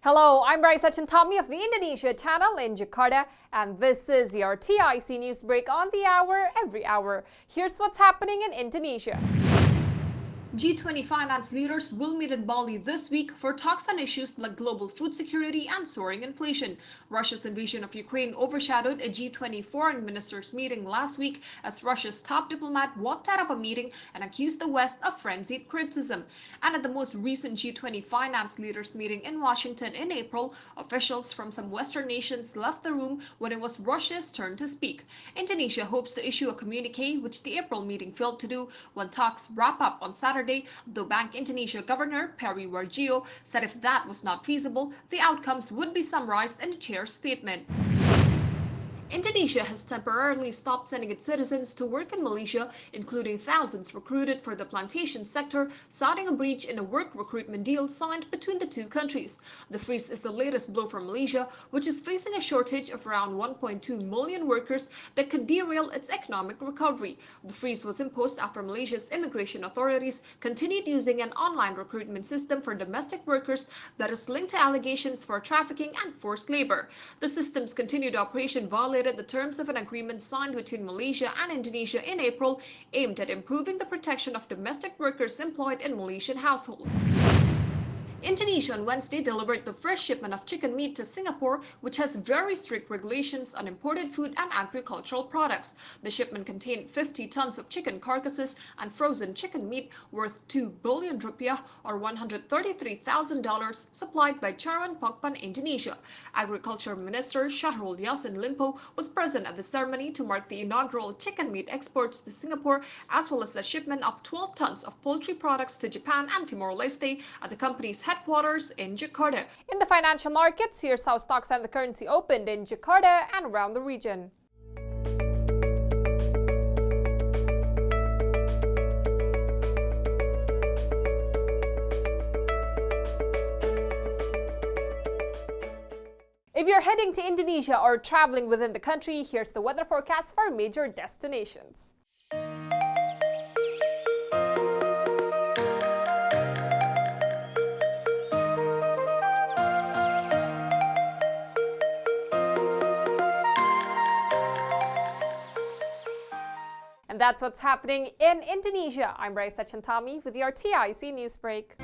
Hello, I'm Raisa Chantami of the Indonesia channel in Jakarta, and this is your TIC News Break on the hour, every hour. Here's what's happening in Indonesia. G20 finance leaders will meet in Bali this week for talks on issues like global food security and soaring inflation. Russia's invasion of Ukraine overshadowed a G20 foreign ministers meeting last week as Russia's top diplomat walked out of a meeting and accused the West of frenzied criticism. And at the most recent G20 finance leaders meeting in Washington in April, officials from some Western nations left the room when it was Russia's turn to speak. Indonesia hopes to issue a communique, which the April meeting failed to do, when talks wrap up on Saturday, though Bank Indonesia Governor Peri Warjio said if that was not feasible, the outcomes would be summarized in the chair's statement. Indonesia has temporarily stopped sending its citizens to work in Malaysia, including thousands recruited for the plantation sector, citing a breach in a work recruitment deal signed between the two countries. The freeze is the latest blow for Malaysia, which is facing a shortage of around 1.2 million workers that could derail its economic recovery. The freeze was imposed after Malaysia's immigration authorities continued using an online recruitment system for domestic workers that is linked to allegations for trafficking and forced labor. The system's continued operation violated the terms of an agreement signed between Malaysia and Indonesia in April, aimed at improving the protection of domestic workers employed in Malaysian households. Indonesia on Wednesday delivered the first shipment of chicken meat to Singapore, which has very strict regulations on imported food and agricultural products. The shipment contained 50 tons of chicken carcasses and frozen chicken meat worth 2 billion rupiah or $133,000 supplied by Charan Pokpan Indonesia. Agriculture Minister Syahrul Yassin Limpo was present at the ceremony to mark the inaugural chicken meat exports to Singapore, as well as the shipment of 12 tons of poultry products to Japan and Timor-Leste at the company's headquarters in Jakarta. In the financial markets, here's how stocks and the currency opened in Jakarta and around the region. If you're heading to Indonesia or traveling within the country, here's the weather forecast for major destinations. And that's what's happening in Indonesia. I'm Raisa Chantami with your TIC News Break.